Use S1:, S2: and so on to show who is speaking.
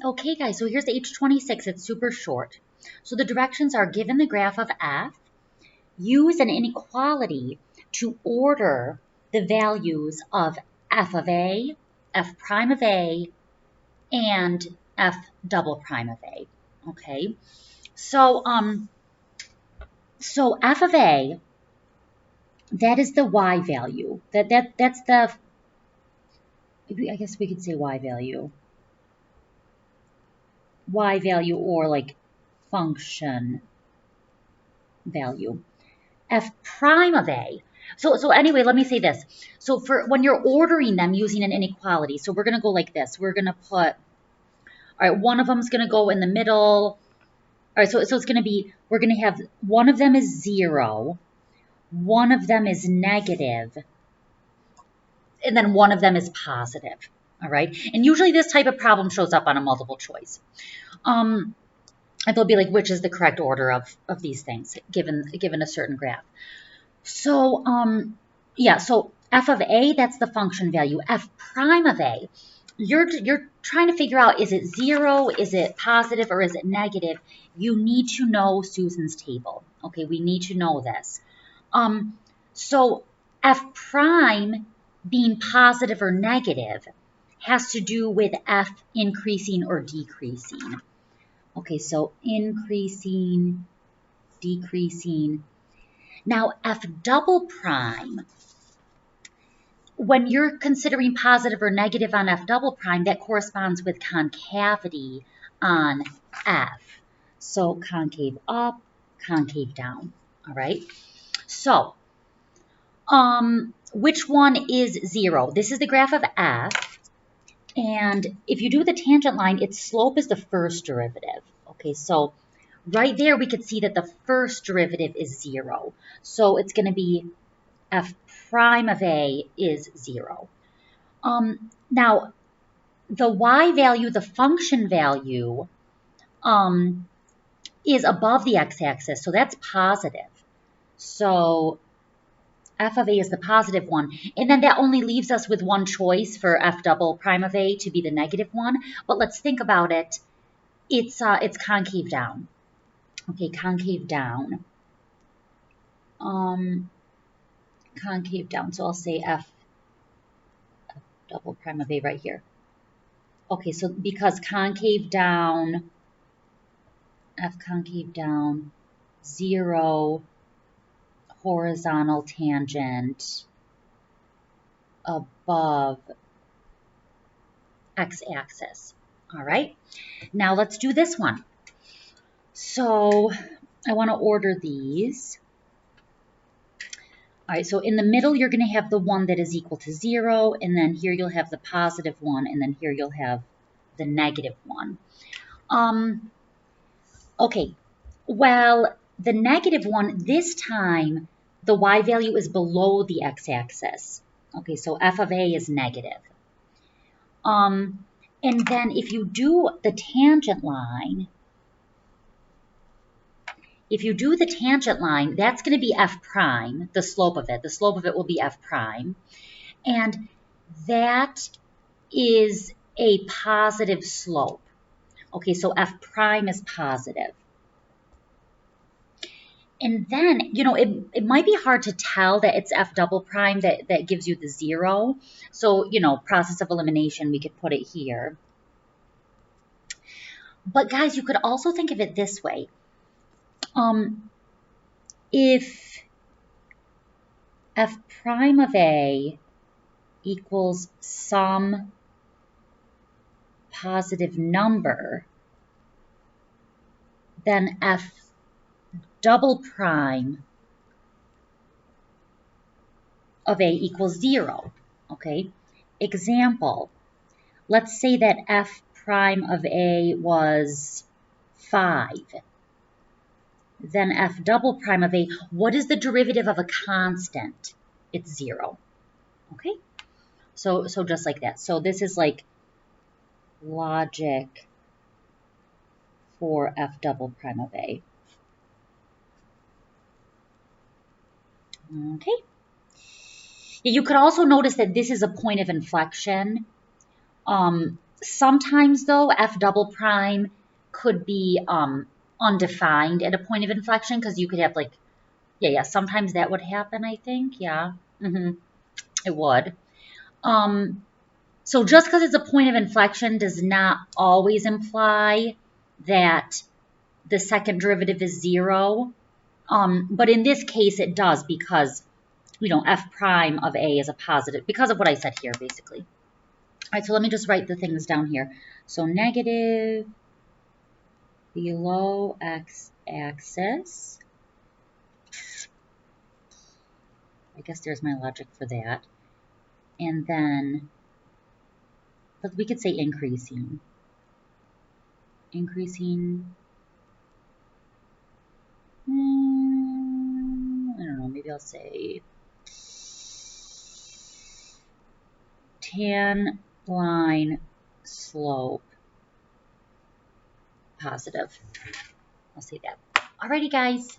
S1: Okay, guys, so here's H-26. It's super short. So the directions are given the graph of f, use an inequality to order the values of f of a, f prime of a, and f double prime of a. Okay, so f of a, that is the y value. That's the, I guess we could say y value. Y value or like function value. F prime of a. So anyway, let me say this. So for when you're ordering them using an inequality, so we're going to go like this. We're going to put, all right, one of them is going to go in the middle. All right, so it's going to be, we're going to have, one of them is 0, one of them is negative, and then one of them is positive. All right, and usually this type of problem shows up on a multiple choice. And they'll be like, which is the correct order of these things given a certain graph. So yeah, so f of a, that's the function value. F prime of a, you're trying to figure out, is it 0, is it positive, or is it negative? You need to know Susan's table. Okay, we need to know this. So f prime being positive or negative has to do with f increasing or decreasing. Okay, so increasing, decreasing. Now, f double prime, when you're considering positive or negative on f double prime, that corresponds with concavity on f. So concave up, concave down, all right? So, which one is 0? This is the graph of f, and if you do the tangent line, its slope is the first derivative. Okay, so right there we could see that the first derivative is 0. So it's going to be f prime of a is 0. Now, the y value, the function value, is above the x-axis, so that's positive. So f of a is the positive one, and then that only leaves us with one choice for f double prime of a to be the negative one. But let's think about it. It's concave down. Okay, concave down. Concave down. So I'll say f double prime of a right here. Okay, so because concave down, f concave down, 0 horizontal tangent above x-axis. All right, now let's do this one. So I want to order these. All right, so in the middle, you're going to have the one that is equal to 0, and then here you'll have the positive one, and then here you'll have the negative one. Okay, well, the negative one, this time, the y value is below the x-axis. Okay, so f of a is negative. And then if you do the tangent line, that's going to be f prime, the slope of it. The slope of it will be f prime. And that is a positive slope. Okay, so f prime is positive. And then, you know, it might be hard to tell that it's f double prime that gives you the 0. So, you know, process of elimination, we could put it here. But guys, you could also think of it this way. If f prime of a equals some positive number, then f double prime of a equals 0. Okay, example, let's say that f prime of a was 5. Then f double prime of a, what is the derivative of a constant? It's 0. Okay, so just like that. So this is like logic for f double prime of a. Okay. You could also notice that this is a point of inflection. Sometimes though, F double prime could be undefined at a point of inflection, because you could have like, yeah, sometimes that would happen, I think. Yeah, it would. So just because it's a point of inflection does not always imply that the second derivative is 0. But in this case, it does, because, f prime of a is a positive, because of what I said here, basically. All right, so let me just write the things down here. So negative below x-axis. I guess there's my logic for that. And then, but we could say increasing. Increasing. I don't know, maybe I'll say tan line slope positive. I'll say that. Alrighty, guys.